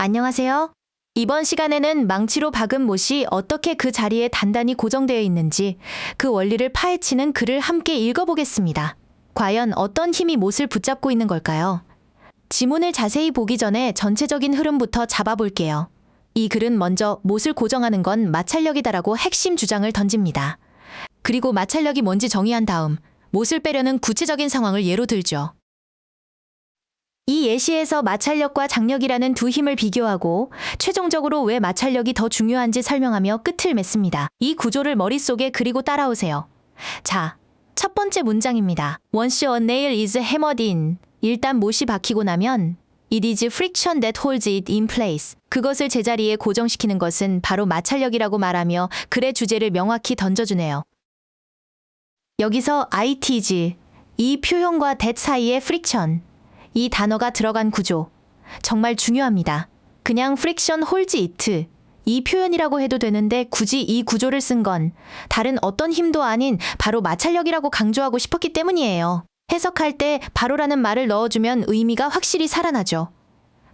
안녕하세요. 이번 시간에는 망치로 박은 못이 어떻게 그 자리에 단단히 고정되어 있는지 그 원리를 파헤치는 글을 함께 읽어보겠습니다. 과연 어떤 힘이 못을 붙잡고 있는 걸까요? 지문을 자세히 보기 전에 전체적인 흐름부터 잡아볼게요. 이 글은 먼저 못을 고정하는 건 마찰력이다라고 핵심 주장을 던집니다. 그리고 마찰력이 뭔지 정의한 다음 못을 빼려는 구체적인 상황을 예로 들죠. 이 예시에서 마찰력과 장력이라는 두 힘을 비교하고 최종적으로 왜 마찰력이 더 중요한지 설명하며 끝을 맺습니다. 이 구조를 머릿속에 그리고 따라오세요. 자, 첫 번째 문장입니다. Once a nail is hammered in. 일단 못이 박히고 나면 It is friction that holds it in place. 그것을 제자리에 고정시키는 것은 바로 마찰력이라고 말하며 글의 주제를 명확히 던져주네요. 여기서 it, 이 표현과 that 사이의 friction, 이 단어가 들어간 구조, 정말 중요합니다. 그냥 friction holds it, 이 표현이라고 해도 되는데 굳이 이 구조를 쓴 건 다른 어떤 힘도 아닌 바로 마찰력이라고 강조하고 싶었기 때문이에요. 해석할 때 바로라는 말을 넣어주면 의미가 확실히 살아나죠.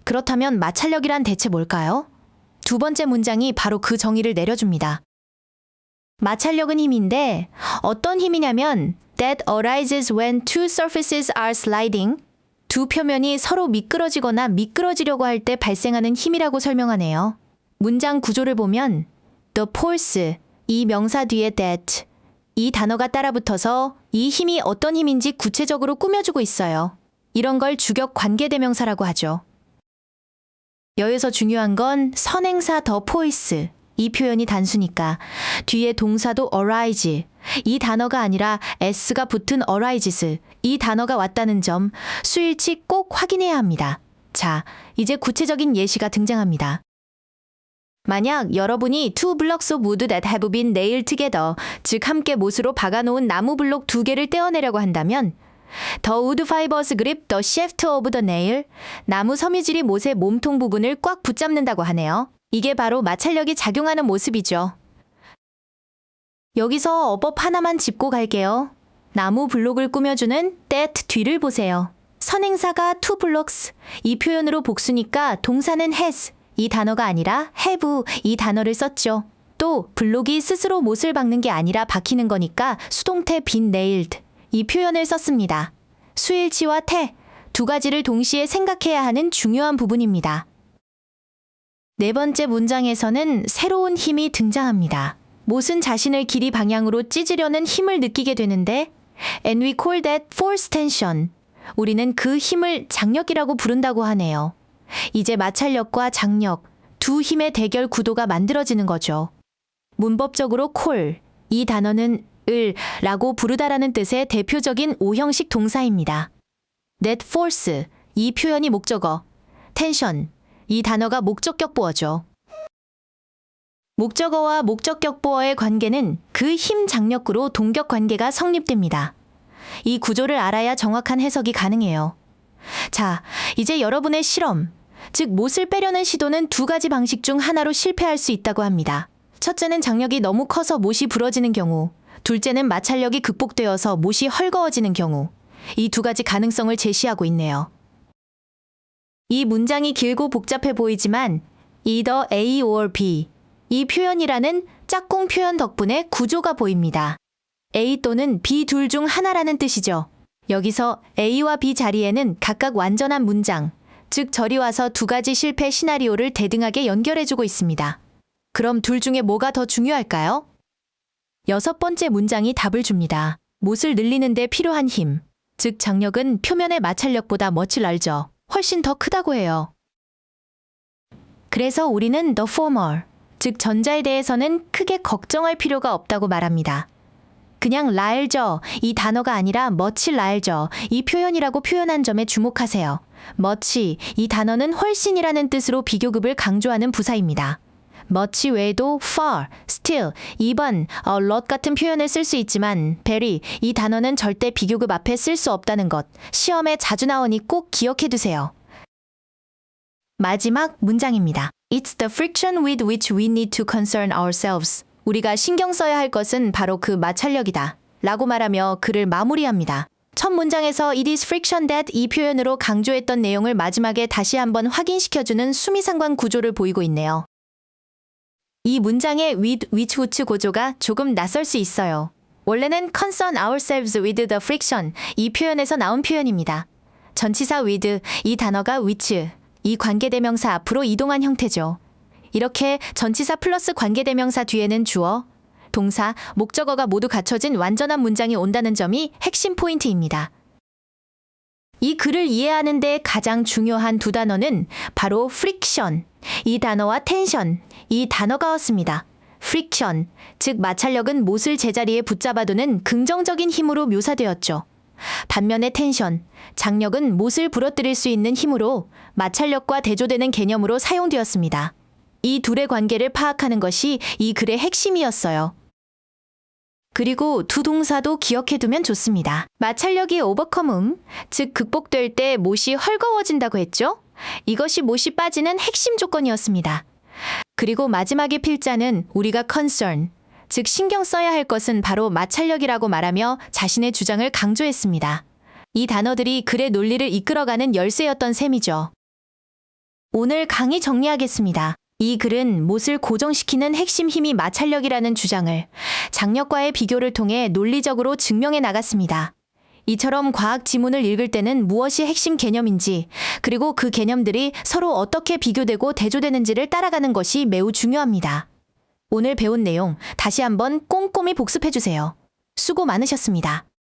그렇다면 마찰력이란 대체 뭘까요? 두 번째 문장이 바로 그 정의를 내려줍니다. 마찰력은 힘인데 어떤 힘이냐면 that arises when two surfaces are sliding. 두 표면이 서로 미끄러지거나 미끄러지려고 할 때 발생하는 힘이라고 설명하네요. 문장 구조를 보면 the force, 이 명사 뒤에 that, 이 단어가 따라붙어서 이 힘이 어떤 힘인지 구체적으로 꾸며주고 있어요. 이런 걸 주격 관계대명사라고 하죠. 여기서 중요한 건 선행사 the force, 이 표현이 단수니까 뒤에 동사도 arise, 이 단어가 아니라 s가 붙은 arises, 이 단어가 왔다는 점 수일치 꼭 확인해야 합니다. 자, 이제 구체적인 예시가 등장합니다. 만약 여러분이 two blocks of wood that have been nailed together, 즉 함께 못으로 박아놓은 나무 블록 두 개를 떼어내려고 한다면 The wood fibers grip the shaft of the nail, 나무 섬유질이 못의 몸통 부분을 꽉 붙잡는다고 하네요. 이게 바로 마찰력이 작용하는 모습이죠. 여기서 어법 하나만 짚고 갈게요. 나무 블록을 꾸며주는 that 뒤를 보세요. 선행사가 two blocks, 이 표현으로 복수니까 동사는 has, 이 단어가 아니라 have, 이 단어를 썼죠. 또 블록이 스스로 못을 박는 게 아니라 박히는 거니까 수동태 been nailed, 이 표현을 썼습니다. 수일치와 태, 두 가지를 동시에 생각해야 하는 중요한 부분입니다. 네 번째 문장에서는 새로운 힘이 등장합니다. 못은 자신을 길이 방향으로 찢으려는 힘을 느끼게 되는데 And we call that force tension. 우리는 그 힘을 장력이라고 부른다고 하네요. 이제 마찰력과 장력, 두 힘의 대결 구도가 만들어지는 거죠. 문법적으로 call, 이 단어는 을 라고 부르다라는 뜻의 대표적인 오형식 동사입니다. That force, 이 표현이 목적어, tension, 이 단어가 목적격보어죠. 목적어와 목적격보어의 관계는 그 힘 장력으로 동격 관계가 성립됩니다. 이 구조를 알아야 정확한 해석이 가능해요. 자, 이제 여러분의 실험, 즉 못을 빼려는 시도는 두 가지 방식 중 하나로 실패할 수 있다고 합니다. 첫째는 장력이 너무 커서 못이 부러지는 경우, 둘째는 마찰력이 극복되어서 못이 헐거워지는 경우, 이 두 가지 가능성을 제시하고 있네요. 이 문장이 길고 복잡해 보이지만 either A or B, 이 표현이라는 짝꿍 표현 덕분에 구조가 보입니다. A 또는 B 둘 중 하나라는 뜻이죠. 여기서 A와 B 자리에는 각각 완전한 문장, 즉 절이 와서 두 가지 실패 시나리오를 대등하게 연결해주고 있습니다. 그럼 둘 중에 뭐가 더 중요할까요? 여섯 번째 문장이 답을 줍니다. 못을 늘리는 데 필요한 힘, 즉 장력은 표면의 마찰력보다 much larger, 훨씬 더 크다고 해요. 그래서 우리는 the former, 즉 전자에 대해서는 크게 걱정할 필요가 없다고 말합니다. 그냥 larger, 이 단어가 아니라 much larger, 이 표현이라고 표현한 점에 주목하세요. much, 이 단어는 훨씬이라는 뜻으로 비교급을 강조하는 부사입니다. much 외에도 far, still, even, a lot 같은 표현을 쓸 수 있지만 very, 이 단어는 절대 비교급 앞에 쓸 수 없다는 것, 시험에 자주 나오니 꼭 기억해 두세요. 마지막 문장입니다. It's the friction with which we need to concern ourselves. 우리가 신경 써야 할 것은 바로 그 마찰력이다 라고 말하며 글을 마무리합니다. 첫 문장에서 it is friction that 이 표현으로 강조했던 내용을 마지막에 다시 한번 확인시켜주는 수미상관 구조를 보이고 있네요. 이 문장의 with, which, which 고조가 조금 낯설 수 있어요. 원래는 concern ourselves with the friction 이 표현에서 나온 표현입니다. 전치사 with 이 단어가 which 이 관계대명사 앞으로 이동한 형태죠. 이렇게 전치사 플러스 관계대명사 뒤에는 주어, 동사, 목적어가 모두 갖춰진 완전한 문장이 온다는 점이 핵심 포인트입니다. 이 글을 이해하는 데 가장 중요한 두 단어는 바로 friction, 이 단어와 tension, 이 단어가였습니다. friction, 즉 마찰력은 못을 제자리에 붙잡아두는 긍정적인 힘으로 묘사되었죠. 반면에 텐션, 장력은 못을 부러뜨릴 수 있는 힘으로 마찰력과 대조되는 개념으로 사용되었습니다. 이 둘의 관계를 파악하는 것이 이 글의 핵심이었어요. 그리고 두 동사도 기억해두면 좋습니다. 마찰력이 overcome, 즉 극복될 때 못이 헐거워진다고 했죠? 이것이 못이 빠지는 핵심 조건이었습니다. 그리고 마지막의 필자는 우리가 concern, 즉 신경 써야 할 것은 바로 마찰력이라고 말하며 자신의 주장을 강조했습니다. 이 단어들이 글의 논리를 이끌어가는 열쇠였던 셈이죠. 오늘 강의 정리하겠습니다. 이 글은 못을 고정시키는 핵심 힘이 마찰력이라는 주장을 장력과의 비교를 통해 논리적으로 증명해 나갔습니다. 이처럼 과학 지문을 읽을 때는 무엇이 핵심 개념인지, 그리고 그 개념들이 서로 어떻게 비교되고 대조되는지를 따라가는 것이 매우 중요합니다. 오늘 배운 내용 다시 한번 꼼꼼히 복습해주세요. 수고 많으셨습니다.